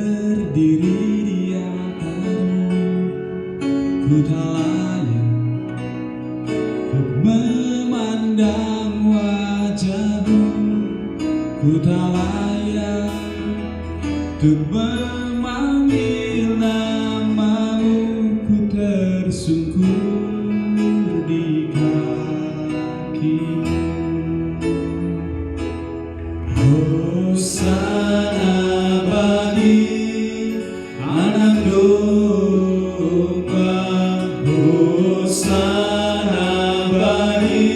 berdiri di atasmu, ku tak layak untuk memandang wajahmu, ku tak layak untuk memanggil namamu, ku tersungkur di kakimu. Hosana bagi anak domba, Hosana bagi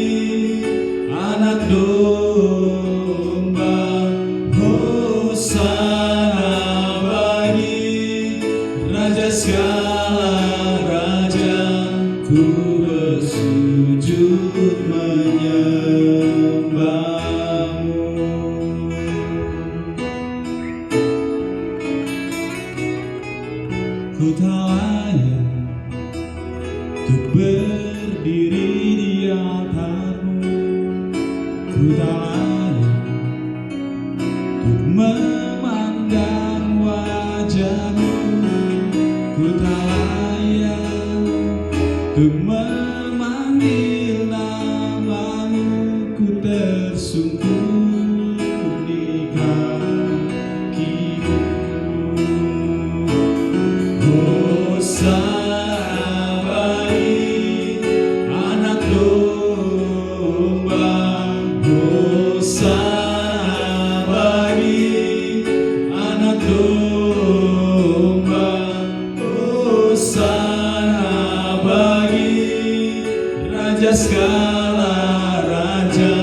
anak domba, Hosana bagi Raja segala raja, ku bersujud menyembahmu. Ku tak layak untuk berdiri di altarmu, ku tak layak untuk memandang wajahmu, ku tak layak untuk memanggil namamu, ku tersungkur di kakimu. Hosana bagi anak domba, Hosana bagi anak domba, Hosana bagi Raja segala raja,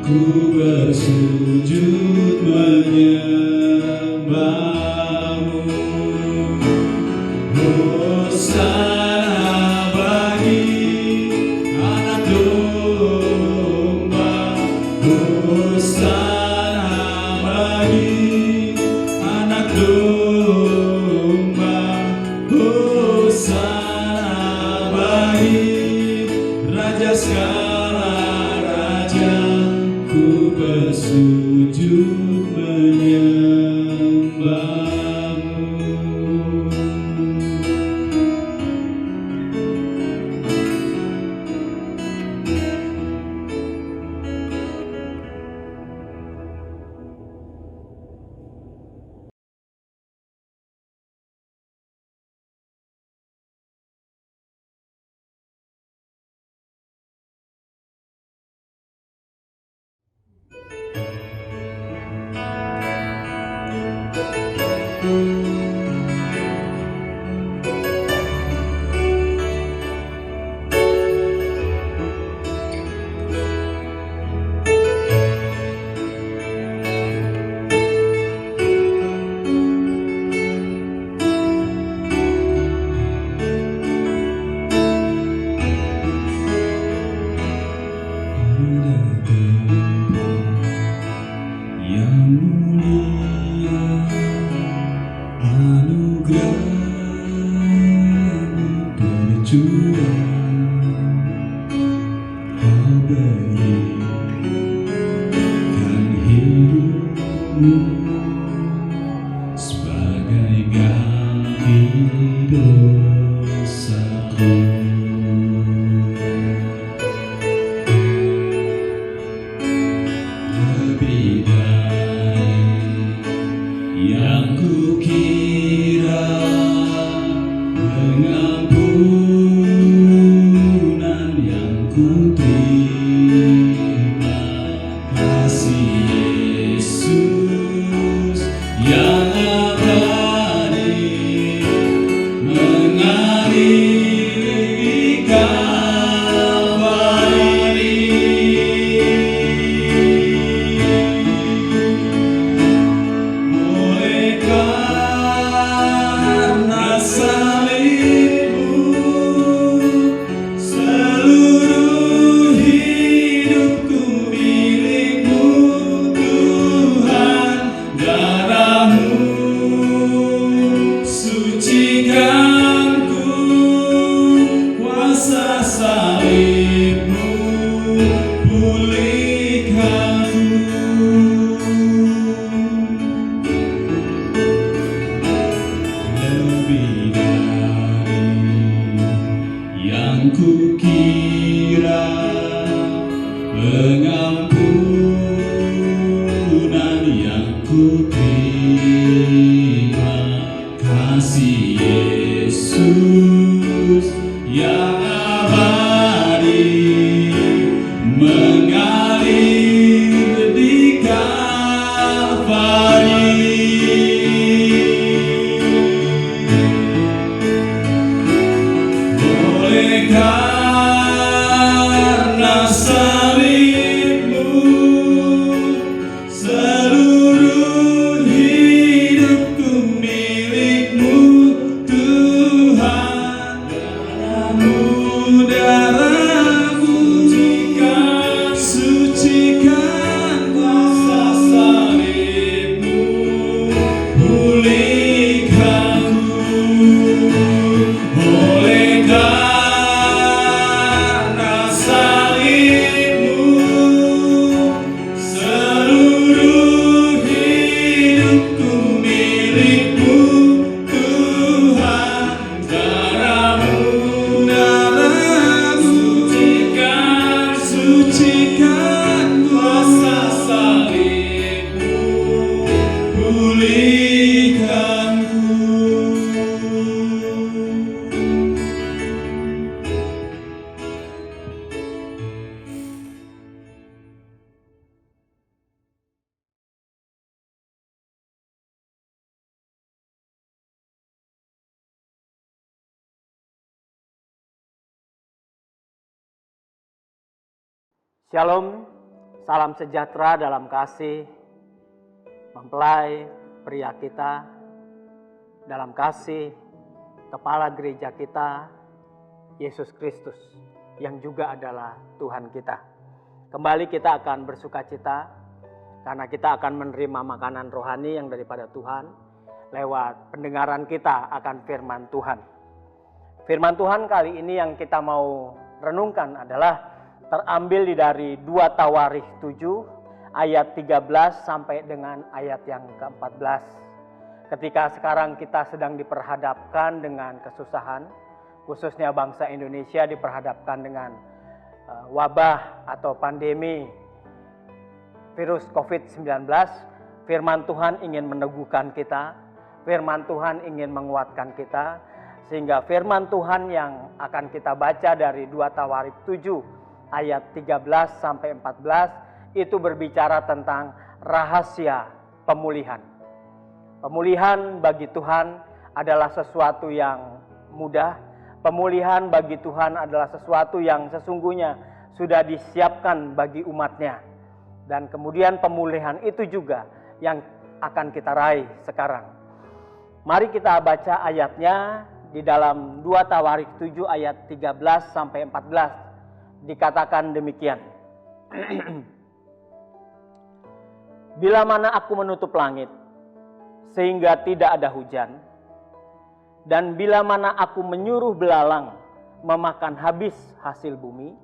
ku bersujud menyembahmu. Hosana bagi anak domba, Hosana bagi anak domba, Hosana bagi Raja segala raja, ku bersujud menyembahmu. Yang mulia anugerah-Mu tercurah, Kau berikan hidup-Mu sebagai ganti dosaku. Lebih yang kukira, pengampunan yang kuterima, kasih Yesus yang abadi. kasih Yesus yang abadi mengalir di Kalvari. Oleh karena salibmu, seluruh hidupku milikmu Tuhan. Darahmu sucikan kuasa salibmu, pulihkanku. Oleh karena salibmu, seluruh hidupku milikmu Tuhan. Darahmu sucikan kuasa salibmu, pulihkanku. Shalom, salam sejahtera dalam kasih, mempelai pria kita, dalam kasih kepala gereja kita, Yesus Kristus, yang juga adalah Tuhan kita. Kembali kita akan bersukacita, karena kita akan menerima makanan rohani yang daripada Tuhan, lewat pendengaran kita akan firman Tuhan. Firman Tuhan kali ini yang kita mau renungkan adalah terambil dari 2 Tawarikh 7 ayat 13 sampai dengan ayat yang ke-14. Ketika sekarang kita sedang diperhadapkan dengan kesusahan, khususnya bangsa Indonesia diperhadapkan dengan wabah atau pandemi virus COVID-19, firman Tuhan ingin meneguhkan kita, firman Tuhan ingin menguatkan kita, sehingga firman Tuhan yang akan kita baca dari 2 Tawarikh 7 ayat 13 sampai 14 itu berbicara tentang rahasia pemulihan. Pemulihan bagi Tuhan adalah sesuatu yang mudah. Pemulihan bagi Tuhan adalah sesuatu yang sesungguhnya sudah disiapkan bagi umatnya. Dan kemudian pemulihan itu juga yang akan kita raih sekarang. Mari kita baca ayatnya di dalam 2 Tawarikh 7 ayat 13 sampai 14. Dikatakan demikian. Bila mana aku menutup langit sehingga tidak ada hujan, dan bila mana aku menyuruh belalang memakan habis hasil bumi,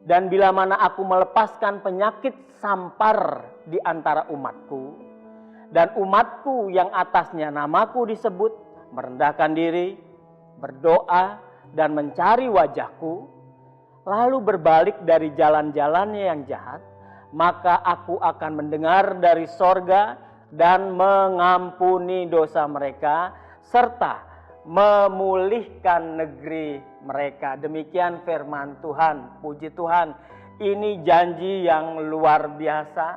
dan bila mana aku melepaskan penyakit sampar di antara umatku, dan umatku yang atasnya namaku disebut merendahkan diri, berdoa dan mencari wajahku, lalu berbalik dari jalan-jalannya yang jahat, maka aku akan mendengar dari sorga dan mengampuni dosa mereka, serta memulihkan negeri mereka. Demikian firman Tuhan. Puji Tuhan, ini janji yang luar biasa,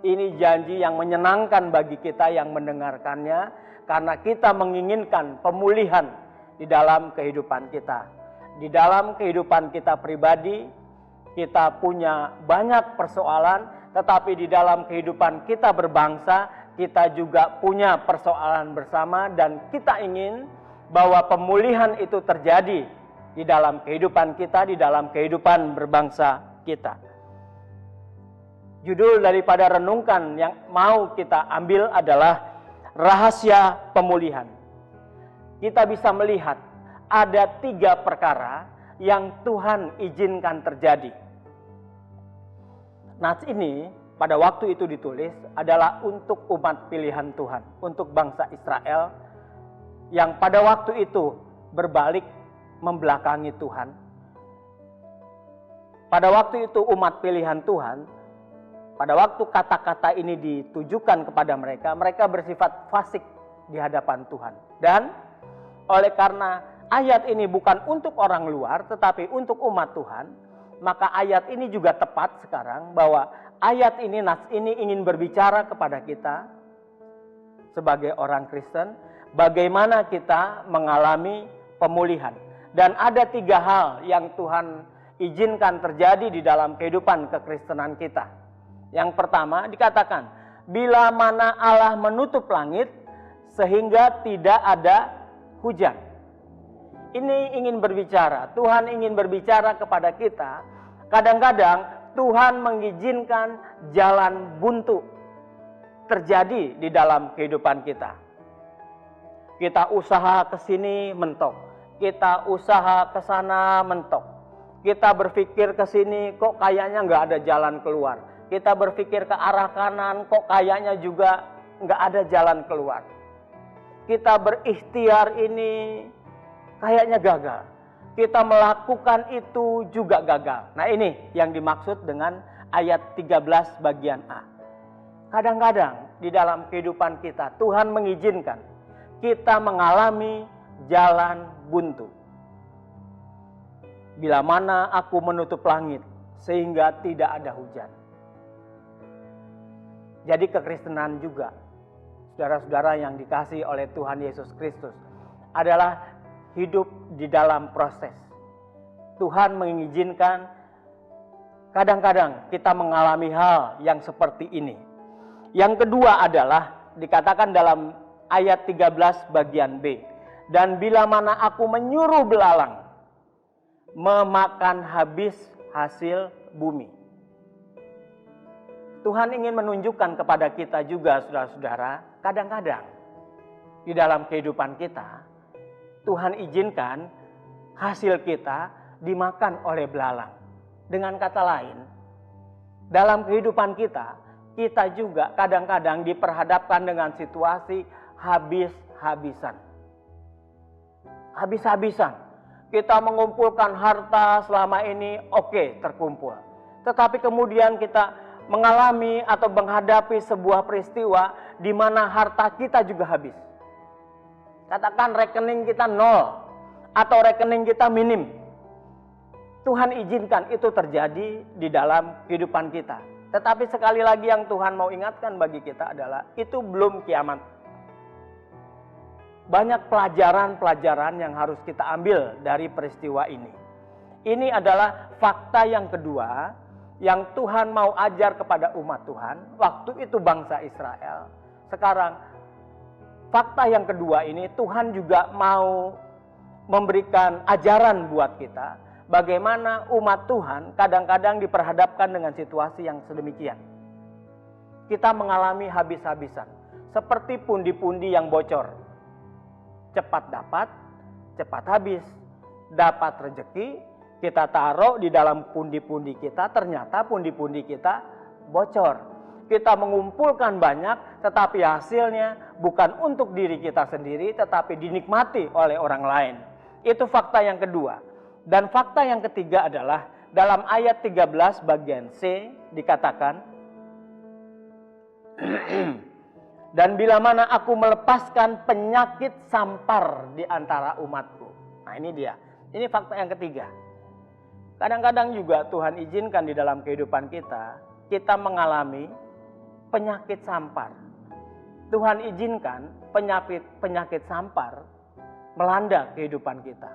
ini janji yang menyenangkan bagi kita yang mendengarkannya, karena kita menginginkan pemulihan di dalam kehidupan kita. Di dalam kehidupan kita pribadi, kita punya banyak persoalan, tetapi di dalam kehidupan kita berbangsa, kita juga punya persoalan bersama, dan kita ingin bahwa pemulihan itu terjadi di dalam kehidupan kita, di dalam kehidupan berbangsa kita. Judul daripada renungkan yang mau kita ambil adalah rahasia pemulihan. Kita bisa melihat ada 3 perkara yang Tuhan izinkan terjadi. Nats ini pada waktu itu ditulis adalah untuk umat pilihan Tuhan, untuk bangsa Israel yang pada waktu itu berbalik membelakangi Tuhan. Pada waktu itu umat pilihan Tuhan, pada waktu kata-kata ini ditujukan kepada mereka, mereka bersifat fasik, di hadapan Tuhan. Dan oleh karena ayat ini bukan untuk orang luar tetapi untuk umat Tuhan, maka ayat ini juga tepat sekarang bahwa ayat ini, nas ini ingin berbicara kepada kita sebagai orang Kristen, bagaimana kita mengalami pemulihan. Dan ada 3 hal yang Tuhan izinkan terjadi di dalam kehidupan kekristenan kita. Yang pertama dikatakan, bila mana Allah menutup langit sehingga tidak ada hujan. Ini ingin berbicara, Tuhan ingin berbicara kepada kita. Kadang-kadang Tuhan mengizinkan jalan buntu terjadi di dalam kehidupan kita. Kita usaha ke sini mentok, kita usaha ke sana mentok. Kita berpikir ke sini kok kayaknya nggak ada jalan keluar. Kita berpikir ke arah kanan kok kayaknya juga nggak ada jalan keluar. Kita berikhtiar ini kayaknya gagal. Kita melakukan itu juga gagal. Nah ini yang dimaksud dengan ayat 13 bagian A. Kadang-kadang di dalam kehidupan kita Tuhan mengizinkan kita mengalami jalan buntu. Bila mana aku menutup langit sehingga tidak ada hujan. Jadi kekristenan juga, saudara-saudara yang dikasihi oleh Tuhan Yesus Kristus, adalah hidup di dalam proses. Tuhan mengizinkan kadang-kadang kita mengalami hal yang seperti ini. Yang kedua adalah dikatakan dalam ayat 13 bagian B. Dan bila mana aku menyuruh belalang memakan habis hasil bumi. Tuhan ingin menunjukkan kepada kita juga saudara-saudara, kadang-kadang di dalam kehidupan kita, Tuhan izinkan hasil kita dimakan oleh belalang. Dengan kata lain, dalam kehidupan kita, kita juga kadang-kadang diperhadapkan dengan situasi habis-habisan. Habis-habisan. Kita mengumpulkan harta selama ini oke, terkumpul. Tetapi kemudian kita mengalami atau menghadapi sebuah peristiwa di mana harta kita juga habis. Katakan rekening kita 0 atau rekening kita minim. Tuhan izinkan itu terjadi di dalam kehidupan kita. Tetapi sekali lagi yang Tuhan mau ingatkan bagi kita adalah itu belum kiamat. Banyak pelajaran-pelajaran yang harus kita ambil dari peristiwa ini. Ini adalah fakta yang kedua yang Tuhan mau ajar kepada umat Tuhan. Waktu itu bangsa Israel. Sekarang fakta yang kedua ini Tuhan juga mau memberikan ajaran buat kita. Bagaimana umat Tuhan kadang-kadang diperhadapkan dengan situasi yang sedemikian. Kita mengalami habis-habisan. Seperti pundi-pundi yang bocor. Cepat dapat, cepat habis. Dapat rezeki, kita taruh di dalam pundi-pundi kita, ternyata pundi-pundi kita bocor. Kita mengumpulkan banyak, tetapi hasilnya bukan untuk diri kita sendiri, tetapi dinikmati oleh orang lain. Itu fakta yang kedua. Dan fakta yang ketiga adalah dalam ayat 13 bagian C dikatakan, dan bila mana aku melepaskan penyakit sampar di antara umatku. Nah ini dia. Ini fakta yang ketiga. Kadang-kadang juga Tuhan izinkan di dalam kehidupan kita, kita mengalami penyakit sampar. Tuhan izinkan penyakit sampar melanda kehidupan kita.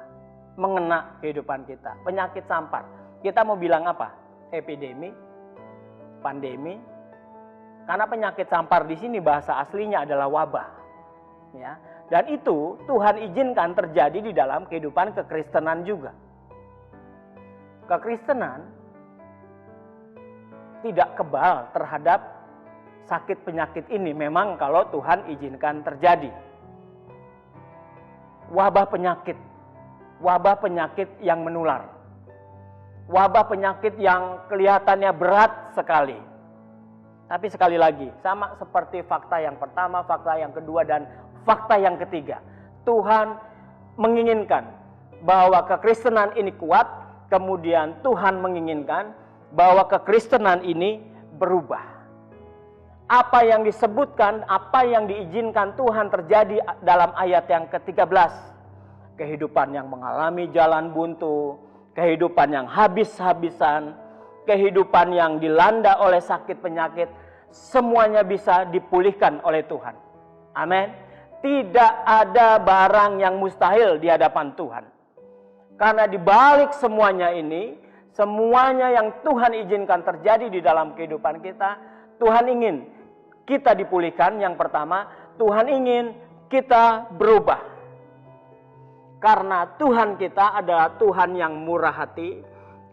Mengena kehidupan kita. Penyakit sampar. Kita mau bilang apa? Epidemi, pandemi. Karena penyakit sampar di sini bahasa aslinya adalah wabah. Ya. Dan itu Tuhan izinkan terjadi di dalam kehidupan kekristenan juga. Kekristenan tidak kebal terhadap sakit penyakit ini. Memang kalau Tuhan izinkan terjadi. Wabah penyakit yang menular. Wabah penyakit yang kelihatannya berat sekali. Tapi sekali lagi, sama seperti fakta yang pertama, fakta yang kedua, dan fakta yang ketiga. Tuhan menginginkan bahwa kekristenan ini kuat, kemudian Tuhan menginginkan bahwa kekristenan ini berubah. apa yang disebutkan, apa yang diizinkan Tuhan terjadi dalam ayat yang ke-13. Kehidupan yang mengalami jalan buntu, kehidupan yang habis-habisan, kehidupan yang dilanda oleh sakit penyakit, semuanya bisa dipulihkan oleh Tuhan. Amin. Tidak ada barang yang mustahil di hadapan Tuhan. Karena di balik semuanya ini, semuanya yang Tuhan izinkan terjadi di dalam kehidupan kita, Tuhan ingin kita dipulihkan. Yang pertama, Tuhan ingin kita berubah. Karena Tuhan kita adalah Tuhan yang murah hati,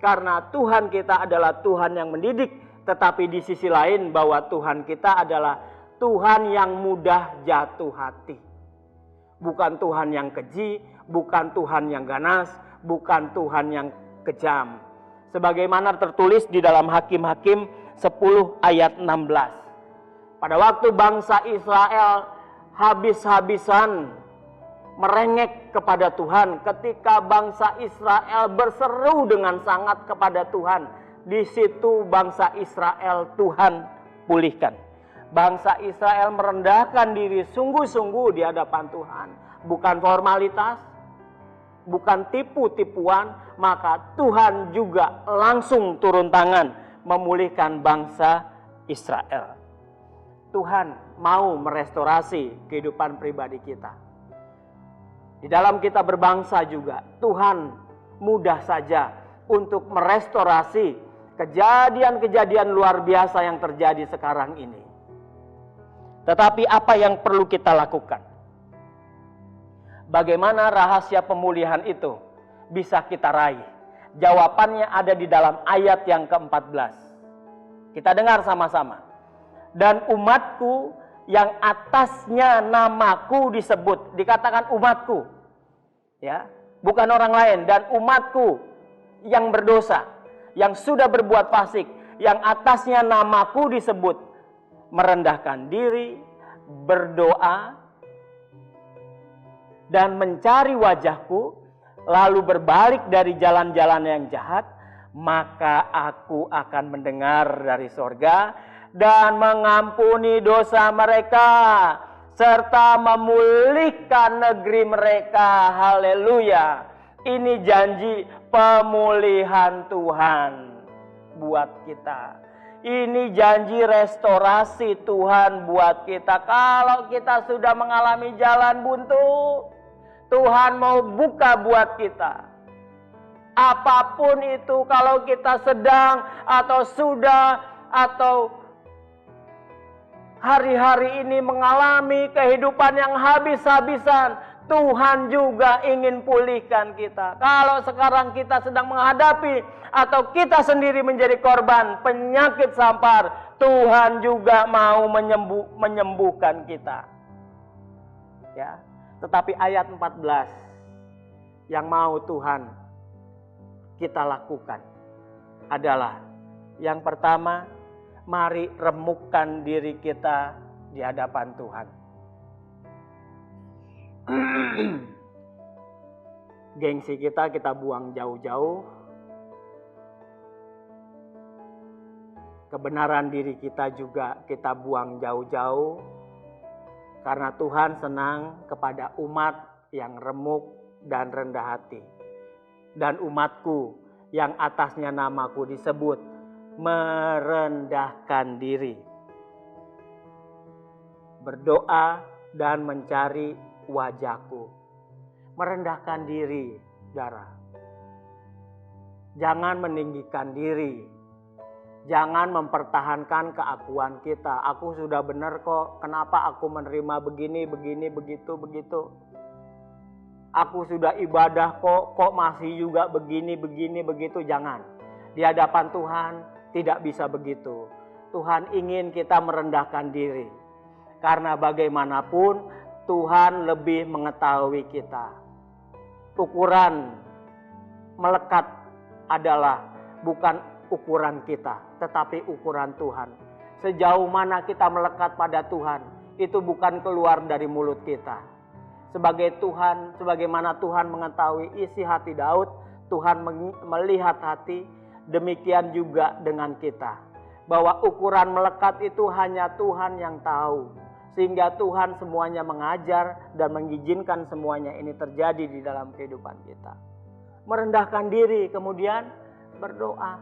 karena Tuhan kita adalah Tuhan yang mendidik, tetapi di sisi lain bahwa Tuhan kita adalah Tuhan yang mudah jatuh hati. Bukan Tuhan yang keji, bukan Tuhan yang ganas, bukan Tuhan yang kejam. Sebagaimana tertulis di dalam Hakim-Hakim 10 ayat 16. Pada waktu bangsa Israel habis-habisan merengek kepada Tuhan, ketika bangsa Israel berseru dengan sangat kepada Tuhan, di situ bangsa Israel Tuhan pulihkan. Bangsa Israel merendahkan diri sungguh-sungguh di hadapan Tuhan. Bukan formalitas, bukan tipu-tipuan, maka Tuhan juga langsung turun tangan memulihkan bangsa Israel. Tuhan mau merestorasi kehidupan pribadi kita. Di dalam kita berbangsa juga, Tuhan mudah saja untuk merestorasi kejadian-kejadian luar biasa yang terjadi sekarang ini. Tetapi apa yang perlu kita lakukan? Bagaimana rahasia pemulihan itu bisa kita raih? Jawabannya ada di dalam ayat yang ke-14. Kita dengar sama-sama. Dan umatku yang atasnya namaku disebut, dikatakan umatku, ya, bukan orang lain. Dan umatku yang berdosa, yang sudah berbuat fasik, yang atasnya namaku disebut, merendahkan diri, berdoa, dan mencari wajahku, lalu berbalik dari jalan-jalan yang jahat, maka aku akan mendengar dari sorga dan mengampuni dosa mereka, serta memulihkan negeri mereka. Haleluya. Ini janji pemulihan Tuhan buat kita. Ini janji restorasi Tuhan buat kita. Kalau kita sudah mengalami jalan buntu, Tuhan mau buka buat kita. Apapun itu, kalau kita sedang atau sudah atau hari-hari ini mengalami kehidupan yang habis-habisan, Tuhan juga ingin pulihkan kita. Kalau sekarang kita sedang menghadapi atau kita sendiri menjadi korban penyakit sampar, Tuhan juga mau menyembuhkan kita. Ya, tetapi ayat 14 yang mau Tuhan kita lakukan adalah yang pertama, mari remukkan diri kita di hadapan Tuhan. Gengsi kita buang jauh-jauh. Kebenaran diri kita juga kita buang jauh-jauh. Karena Tuhan senang kepada umat yang remuk dan rendah hati. Dan umatku yang atasnya namaku disebut merendahkan diri, berdoa dan mencari wajahku. Merendahkan diri, saudara. Jangan meninggikan diri. Jangan mempertahankan keakuan kita. Aku sudah benar kok. Kenapa aku menerima begini, begitu. Aku sudah ibadah kok masih juga begini, begitu. Jangan. Di hadapan Tuhan tidak bisa begitu. Tuhan ingin kita merendahkan diri. Karena bagaimanapun Tuhan lebih mengetahui kita. Ukuran melekat adalah bukan ukuran kita, tetapi ukuran Tuhan. Sejauh mana kita melekat pada Tuhan, itu bukan keluar dari mulut kita. Sebagaimana Tuhan mengetahui isi hati Daud, Tuhan melihat hati, demikian juga dengan kita. bahwa ukuran melekat itu hanya Tuhan yang tahu. Sehingga Tuhan semuanya mengajar dan mengizinkan semuanya ini terjadi di dalam kehidupan kita. Merendahkan diri, kemudian berdoa.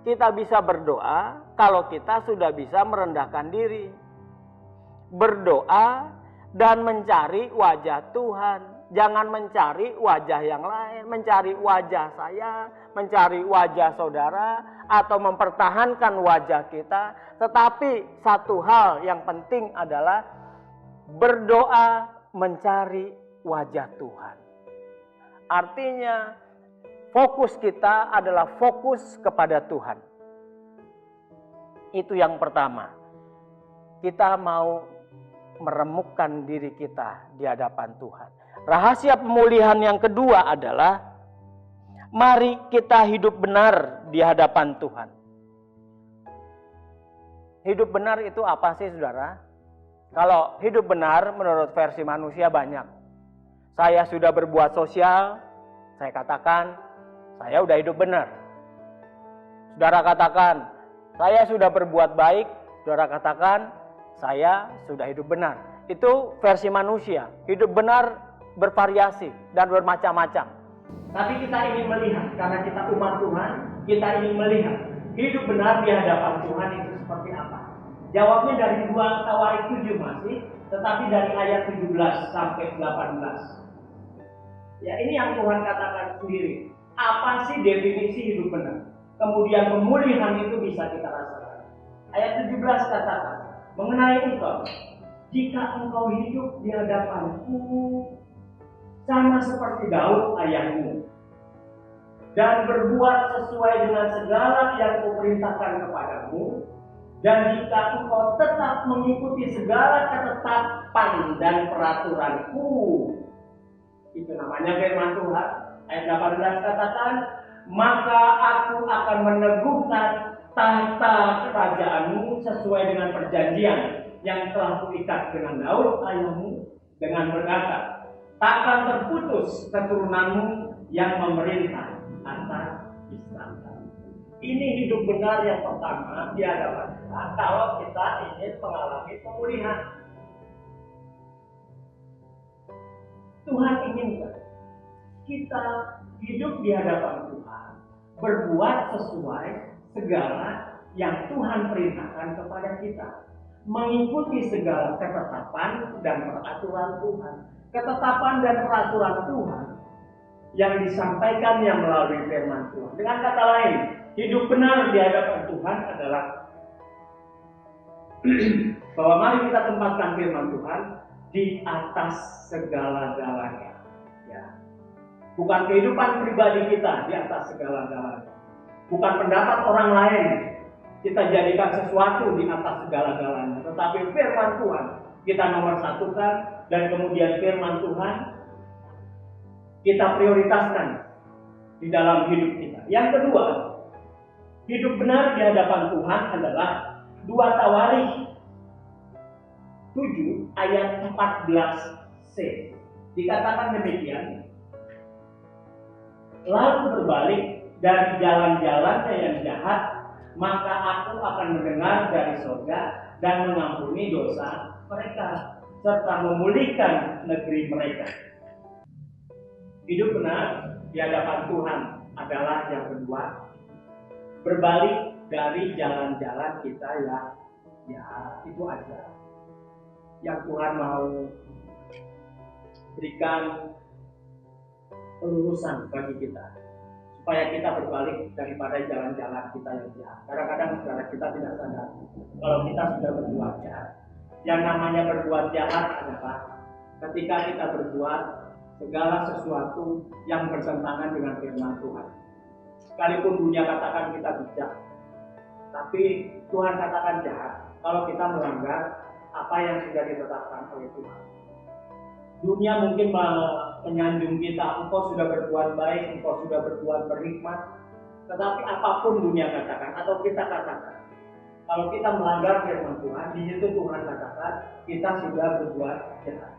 Kita bisa berdoa kalau kita sudah bisa merendahkan diri. Berdoa dan mencari wajah Tuhan. Jangan mencari wajah yang lain, mencari wajah saya, mencari wajah saudara, atau mempertahankan wajah kita. Tetapi satu hal yang penting adalah berdoa mencari wajah Tuhan. Artinya fokus kita adalah fokus kepada Tuhan. Itu yang pertama. Kita mau meremukkan diri kita di hadapan Tuhan. Rahasia pemulihan yang kedua adalah mari kita hidup benar di hadapan Tuhan. Hidup benar itu apa sih, saudara? Kalau hidup benar menurut versi manusia banyak. Saya sudah berbuat sosial, saya katakan saya sudah hidup benar. Saudara katakan saya sudah berbuat baik, saudara katakan saya sudah hidup benar. Itu versi manusia. Hidup benar bervariasi dan bermacam-macam. Tapi kita ingin melihat, karena kita umat Tuhan, kita ingin melihat hidup benar di hadapan Tuhan itu seperti apa. Jawabnya dari 2 Tawarik 7 masih, tetapi dari ayat 17 sampai 18. Ya, ini yang Tuhan katakan sendiri. Apa sih definisi hidup benar? Kemudian pemulihan itu bisa kita rasakan. Ayat 17 katakan, mengenai engkau, jika engkau hidup di hadapanku sama seperti Daud ayahmu, dan berbuat sesuai dengan segala yang kuperintahkan kepadamu, dan jika engkau tetap mengikuti segala ketetapan dan peraturanku, itu namanya firman Tuhan. Ayat 18 katakan, maka aku akan meneguhkan tahta kerajaanmu sesuai dengan perjanjian yang telah kuikat dengan Daud ayahmu, dengan berkata, takkan terputus keturunanmu yang memerintah atas Israel. Ini hidup benar yang pertama di hadapan kita kalau kita ingin mengalami pemulihan. Tuhan inginkan kita hidup di hadapan Tuhan, berbuat sesuai segala yang Tuhan perintahkan kepada kita, mengikuti segala ketetapan dan peraturan Tuhan. Ketetapan dan peraturan Tuhan yang disampaikannya melalui firman Tuhan. Dengan kata lain, hidup benar di hadapan Tuhan adalah bahwa mari kita tempatkan firman Tuhan di atas segala-galanya. Ya. Bukan kehidupan pribadi kita di atas segala-galanya. Bukan pendapat orang lain kita jadikan sesuatu di atas segala-galanya. Tetapi firman Tuhan kita nomor satukan, dan kemudian firman Tuhan kita prioritaskan di dalam hidup kita. Yang kedua, hidup benar di hadapan Tuhan adalah 2 Tawarik 7 ayat 14c. Dikatakan demikian, lalu berbalik dari jalan-jalannya yang jahat, maka aku akan mendengar dari surga dan mengampuni dosa mereka, serta memulihkan negeri mereka. Hidup benar di hadapan Tuhan adalah yang kedua, berbalik dari jalan-jalan kita yang itu aja yang Tuhan mau berikan pelurusan bagi kita, supaya kita berbalik daripada jalan-jalan kita yang jahat. Kadang-kadang saudara kita tidak sadar kalau kita sudah berbuat jahat. Yang namanya berbuat jahat adalah ketika kita berbuat segala sesuatu yang bertentangan dengan firman Tuhan. Sekalipun dunia katakan kita bijak, tapi Tuhan katakan jahat kalau kita melanggar apa yang sudah ditetapkan oleh Tuhan. Dunia mungkin menyanjung kita, engkau sudah berbuat baik, engkau sudah berbuat berhikmat. Tetapi apapun dunia katakan atau kita katakan, kalau kita melanggar firman Tuhan, di situ Tuhan katakan kita sudah berbuat jahat.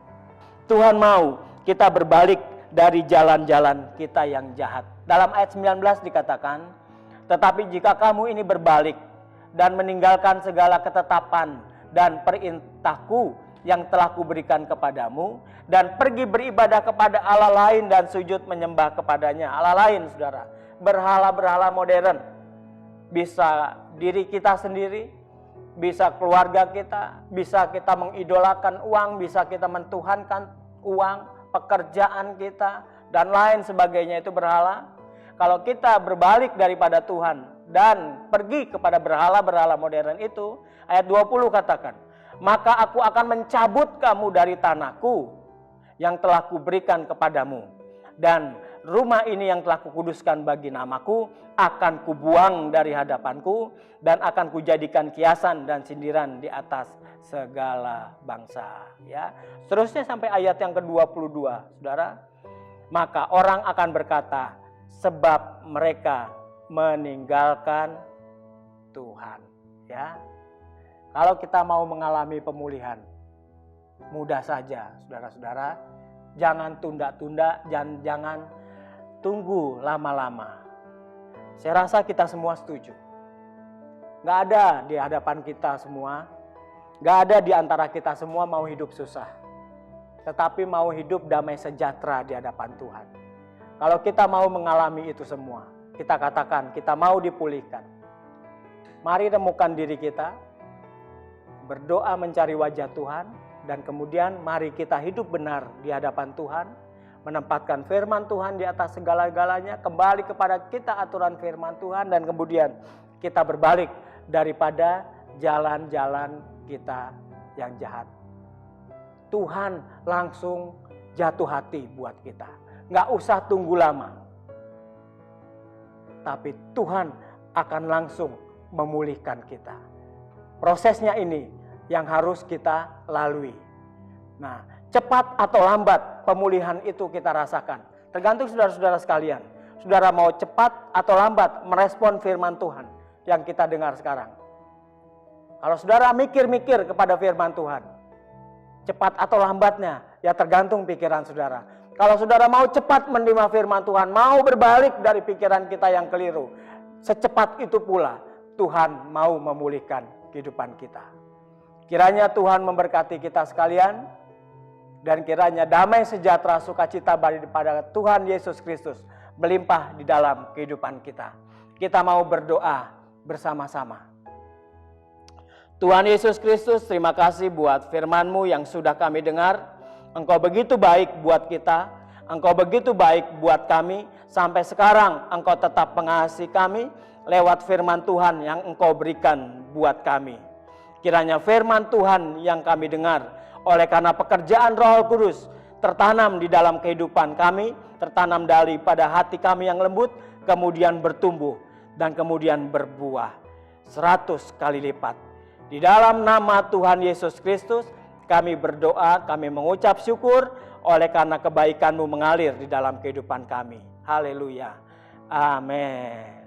Tuhan mau kita berbalik dari jalan-jalan kita yang jahat. Dalam ayat 19 dikatakan, tetapi jika kamu ini berbalik dan meninggalkan segala ketetapan dan perintahku yang telah kuberikan kepadamu, dan pergi beribadah kepada Allah lain dan sujud menyembah kepadanya. Allah lain, saudara, berhala-berhala modern. Bisa diri kita sendiri, bisa keluarga kita, bisa kita mengidolakan uang, bisa kita mentuhankan uang, pekerjaan kita, dan lain sebagainya itu berhala. Kalau kita berbalik daripada Tuhan dan pergi kepada berhala-berhala modern itu, ayat 20 katakan, maka aku akan mencabut kamu dari tanahku yang telah kuberikan kepadamu, dan rumah ini yang telah kukuduskan bagi namaku akan kubuang dari hadapanku, dan akan kujadikan kiasan dan sindiran di atas segala bangsa. Ya, seterusnya sampai ayat yang ke-22, saudara. Maka orang akan berkata, sebab mereka meninggalkan Tuhan. Ya, kalau kita mau mengalami pemulihan, mudah saja, saudara-saudara. Jangan tunda-tunda, jangan tunggu lama-lama. Saya rasa kita semua setuju. Gak ada di hadapan kita semua, gak ada di antara kita semua mau hidup susah, tetapi mau hidup damai sejahtera di hadapan Tuhan. Kalau kita mau mengalami itu semua, kita katakan kita mau dipulihkan. Mari temukan diri kita, berdoa mencari wajah Tuhan, dan kemudian mari kita hidup benar di hadapan Tuhan, menempatkan firman Tuhan di atas segala-galanya, kembali kepada kita aturan firman Tuhan, dan kemudian kita berbalik daripada jalan-jalan kita yang jahat. Tuhan langsung jatuh hati buat kita. Nggak usah tunggu lama. Tapi Tuhan akan langsung memulihkan kita. Prosesnya ini yang harus kita lalui. Nah, cepat atau lambat pemulihan itu kita rasakan. Tergantung saudara-saudara sekalian. Saudara mau cepat atau lambat merespon firman Tuhan yang kita dengar sekarang. Kalau saudara mikir-mikir kepada firman Tuhan, cepat atau lambatnya ya tergantung pikiran saudara. Kalau saudara mau cepat menerima firman Tuhan, mau berbalik dari pikiran kita yang keliru, secepat itu pula Tuhan mau memulihkan kehidupan kita. Kiranya Tuhan memberkati kita sekalian, dan kiranya damai sejahtera sukacita daripada Tuhan Yesus Kristus melimpah di dalam kehidupan kita. Kita mau berdoa bersama-sama. Tuhan Yesus Kristus, terima kasih buat firman-Mu yang sudah kami dengar. Engkau begitu baik buat kita, Engkau begitu baik buat kami. Sampai sekarang Engkau tetap mengasihi kami lewat firman Tuhan yang Engkau berikan buat kami. Kiranya firman Tuhan yang kami dengar oleh karena pekerjaan Roh Kudus tertanam di dalam kehidupan kami, tertanam daripada hati kami yang lembut, kemudian bertumbuh dan kemudian berbuah 100 kali lipat. Di dalam nama Tuhan Yesus Kristus kami berdoa, kami mengucap syukur oleh karena kebaikan-Mu mengalir di dalam kehidupan kami. Haleluya. Amin.